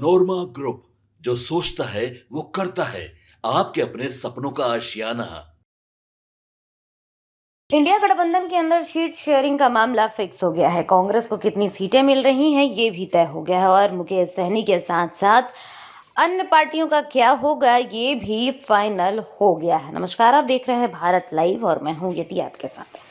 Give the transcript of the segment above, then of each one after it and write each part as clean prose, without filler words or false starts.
नोरमा group, जो सोचता है वो करता है। आपके अपने सपनों का आशियाना। इंडिया गठबंधन के अंदर सीट शेयरिंग का मामला फिक्स हो गया है। कांग्रेस को कितनी सीटें मिल रही हैं ये भी तय हो गया है और मुकेश सहनी के साथ साथ अन्य पार्टियों का क्या होगा ये भी फाइनल हो गया है। नमस्कार, आप देख रहे हैं भारत लाइव और मैं हूं यति आपके साथ।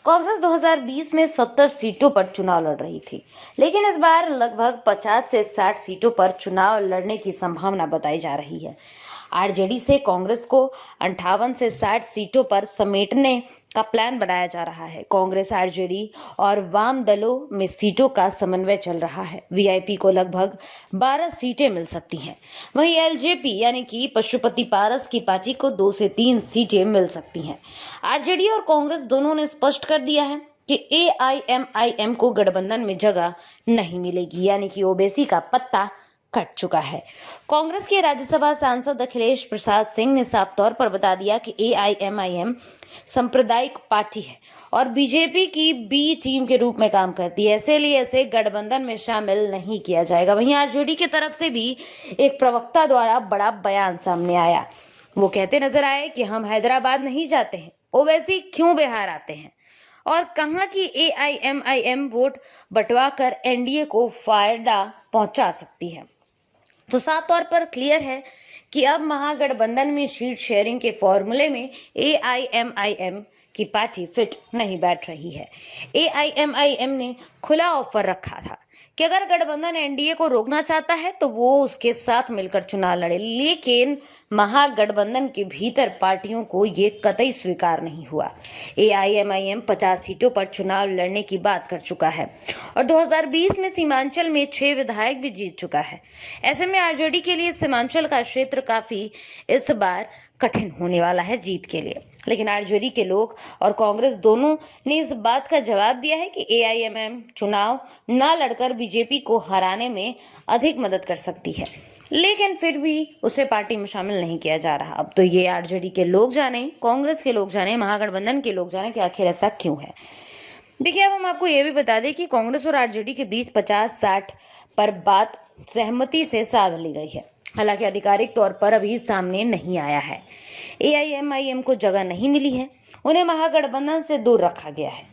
कांग्रेस 2020 में 70 सीटों पर चुनाव लड़ रही थी, लेकिन इस बार लगभग 50 से 60 सीटों पर चुनाव लड़ने की संभावना बताई जा रही है। आरजेडी से कांग्रेस को 58 से 60 सीटों पर समेटने का प्लान बनाया जा रहा है। कांग्रेस, आरजेडी और वाम दलों में सीटों का समन्वय चल रहा है। वीआईपी को लगभग 12 सीटें मिल सकती हैं। वहीं एलजेपी यानी कि पशुपति पारस की पार्टी को 2 से 3 सीटें मिल सकती हैं। आरजेडी और कांग्रेस दोनों ने स्पष्ट कर दिया है कि एआईएमआईएम को गठबंधन में जगह नहीं मिलेगी, यानी कि ओबीसी का पत्ता कट चुका है। कांग्रेस के राज्यसभा सांसद अखिलेश प्रसाद सिंह ने साफ तौर पर बता दिया कि एआईएमआईएम सांप्रदायिक पार्टी है और बीजेपी की बी टीम के रूप में काम करती है, इसलिए इसे गठबंधन में शामिल नहीं किया जाएगा। वहीं आरजेडी की तरफ से भी एक प्रवक्ता द्वारा बड़ा बयान सामने आया। वो कहते नजर आए कि हम हैदराबाद नहीं जाते हैं, ओवैसी क्यों बिहार आते हैं, और कहा कि एआईएमआईएम वोट बंटवा कर एनडीए को फायदा पहुंचा सकती है। तो साफ तौर पर क्लियर है कि अब महागठबंधन में सीट शेयरिंग के फॉर्मूले में एआईएमआईएम की पार्टी फिट नहीं बैठ रही है। एआईएमआईएम ने खुला ऑफर रखा था कि अगर गठबंधन एनडीए को रोकना चाहता है तो वो उसके साथ मिलकर चुनाव लड़े, लेकिन महागठबंधन के भीतर पार्टियों को ये कतई स्वीकार नहीं हुआ। एआईएमआईएम 50 सीटों पर चुनाव लड़ने की बात कर चुका है और 2020 में सीमांचल में 6 विधायक भी जीत चुका है। ऐसे में आरजेडी के लिए सीमांचल का क्षेत्र काफी इस बार कठिन होने वाला है जीत के लिए। लेकिन आरजेडी के लोग और कांग्रेस दोनों ने इस बात का जवाब दिया है कि एआईएमआईएम चुनाव न लड़कर बीजेपी को हराने में अधिक मदद कर सकती है, लेकिन फिर भी उसे पार्टी में शामिल नहीं किया जा रहा। अब तो ये आरजेडी के लोग जाने, कांग्रेस के लोग जाने, महागठबंधन के लोग जाने कि आखिर ऐसा क्यों है। देखिए, अब हम आपको ये भी बता दें कि कांग्रेस और आरजेडी के बीच 50-60 पर बात सहमति से साध ली गई है। हालांकि आधिकारिक तौर पर अभी सामने नहीं आया है। एआईएमआईएम को जगह नहीं मिली है, उन्हें महागठबंधन से दूर रखा गया है।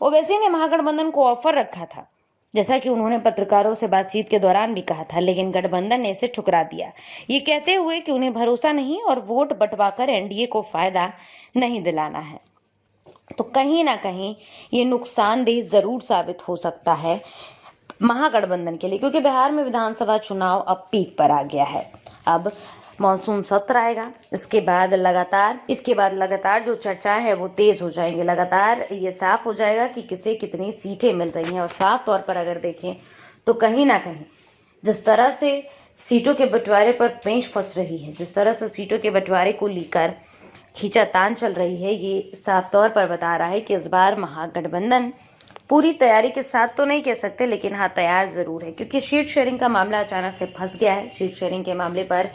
ओवैसी ने महागठबंधन को ऑफर रखा था, जैसा कि उन्होंने पत्रकारों से बातचीत के दौरान भी कहा था, लेकिन गठबंधन ने इसे ठुकरा दिया, ये कहते हुए कि उन्हें भरोसा नहीं और वोट बंटवाकर एनडीए को फायदा नहीं दिलाना है। तो कहीं ना कहीं ये नुकसानदेह जरूर साबित हो सकता है महागठबंधन के लिए, क्योंकि बिहार में विधानसभा चुनाव अब पीक पर आ गया है। अब मॉनसून सत्र आएगा, इसके बाद लगातार जो चर्चाएं हैं वो तेज हो जाएंगी। लगातार ये साफ हो जाएगा कि किसे कितनी सीटें मिल रही हैं। और साफ तौर पर अगर देखें तो कहीं ना कहीं जिस तरह से सीटों के बंटवारे पर पेंच फंस रही है, जिस तरह से सीटों के बंटवारे को लेकर खींचातान चल रही है, ये साफ तौर पर बता रहा है कि इस बार महागठबंधन पूरी तैयारी के साथ तो नहीं कह सकते, लेकिन हाँ तैयार जरूर है, क्योंकि सीट शेयरिंग का मामला अचानक से फंस गया है। सीट शेयरिंग के मामले पर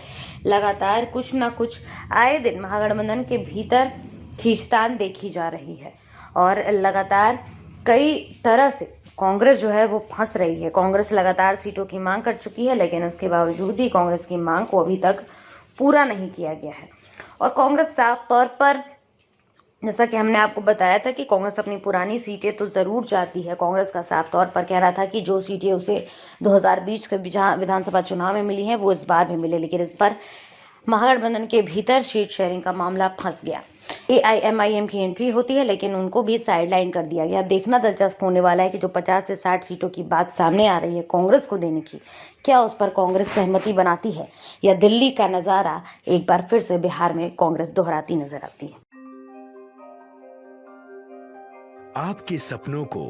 लगातार कुछ ना कुछ आए दिन महागठबंधन के भीतर खींचतान देखी जा रही है और लगातार कई तरह से कांग्रेस जो है वो फंस रही है। कांग्रेस लगातार सीटों की मांग कर चुकी है, लेकिन इसके बावजूद भी कांग्रेस की मांग को अभी तक पूरा नहीं किया गया है। और कांग्रेस साफ तौर पर, जैसा कि हमने आपको बताया था कि कांग्रेस अपनी पुरानी सीटें तो जरूर चाहती है। कांग्रेस का साफ तौर पर कहना था कि जो सीटें उसे 2020 के विधानसभा चुनाव में मिली हैं वो इस बार भी मिले, लेकिन इस पर महागठबंधन के भीतर सीट शेयरिंग का मामला फंस गया। एआईएमआईएम की एंट्री होती है, लेकिन उनको भी साइडलाइन कर दिया गया। अब देखना दिलचस्प होने वाला है कि जो 50 से 60 सीटों की बात सामने आ रही है कांग्रेस को देने की, क्या उस पर कांग्रेस सहमति बनाती है या दिल्ली का नजारा एक बार फिर से बिहार में कांग्रेस दोहराती नजर आती है। आपके सपनों को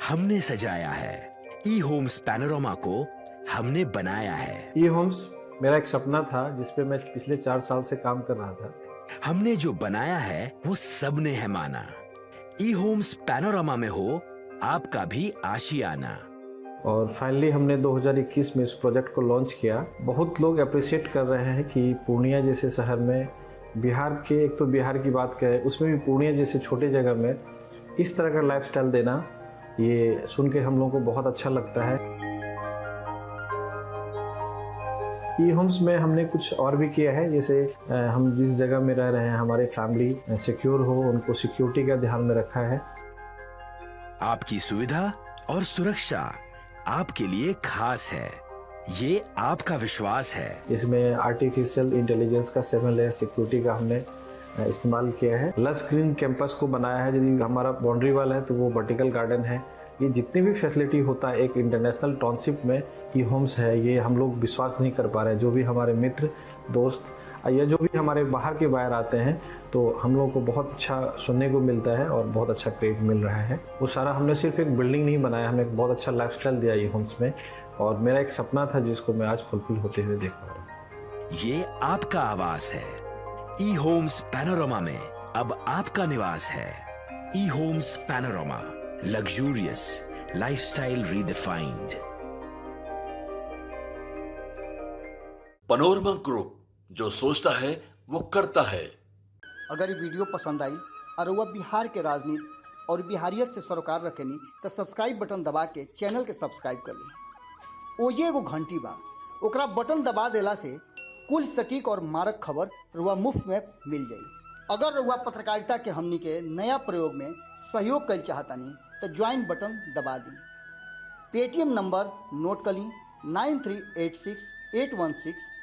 हमने सजाया है, ई होम्स पैनोरमा को हमने बनाया है। ई होम्स मेरा एक सपना था जिस पे मैं पिछले 4 साल से काम कर रहा था। हमने जो बनाया है वो सबने है माना। ई होम्स पैनोरमा में हो आपका भी आशियाना। और फाइनली हमने 2021 में इस प्रोजेक्ट को लॉन्च किया। बहुत लोग अप्रिशिएट कर रहे हैं कि पूर्णिया जैसे शहर में, बिहार के, एक तो बिहार की बात करें उसमें भी पूर्णिया जैसे छोटे जगह में इस तरह का लाइफस्टाइल देना, ये सुन के हम लोगों को बहुत अच्छा लगता है। ई होम्स में हमने कुछ और भी किया है, जैसे हम जिस जगह में रह रहे हैं हमारे फैमिली सिक्योर हो, उनको सिक्योरिटी का ध्यान में रखा है। आपकी सुविधा और सुरक्षा आपके लिए खास है, ये आपका विश्वास है। इसमें आर्टिफिशियल इंटेलिजेंस का 7 लेयर सिक्योरिटी का हमने इस्तेमाल किया है। लस ग्रीन कैंपस को बनाया है, यदि हमारा बाउंड्री वाल है तो वो वर्टिकल गार्डन है। ये जितनी भी फैसिलिटी होता है एक इंटरनेशनल टाउनशिप में ई होम्स है, ये हम लोग विश्वास नहीं कर पा रहे हैं। जो भी हमारे मित्र दोस्त या जो भी हमारे बाहर के बाहर आते हैं तो हम लोगों को बहुत अच्छा सुनने को मिलता है और बहुत अच्छा क्रेडिट मिल रहा है। वो सारा हमने सिर्फ एक बिल्डिंग नहीं बनाया, हमने एक बहुत अच्छा लाइफस्टाइल दिया ई होम्स में, और मेरा एक सपना था जिसको मैं आज फुलफिल होते हुए देख पा रहा हूँ। ये आपका आवास है। ई होम्स पैनोरामा में अब आपका निवास है। E homes Panorama, luxurious lifestyle redefined. Panorama group, जो सोचता है वो करता है। अगर ये वीडियो पसंद आई और वह बिहार के राजनीति और बिहारियत से सरोकार रखेनी तो सब्सक्राइब बटन दबा के चैनल के सब्सक्राइब कर ली। ओजे एगो घंटी बा, ओकरा बटन दबा देला से कुल सटीक और मारक खबर रुआ मुफ्त में मिल जाई। अगर रुआ पत्रकारिता के हमनी के नया प्रयोग में सहयोग कर चाहतानी तो ज्वाइन बटन दबा दी। पेटीएम नंबर नोट कर ली 9386816816।